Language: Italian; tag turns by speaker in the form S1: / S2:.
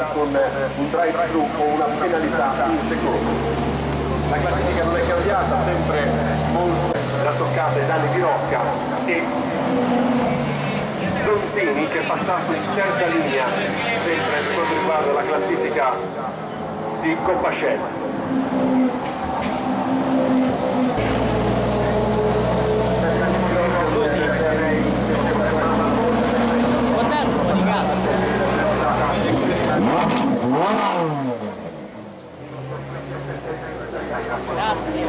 S1: con un drive-thru o una penalità in secondo. La classifica non è cambiata, sempre molto la toccata ai danni di Rocca e Dontini che è passato in terza linea sempre per quanto riguarda la classifica di Coppa Shell.
S2: Scusi, può dare un po' di gas? Grazie.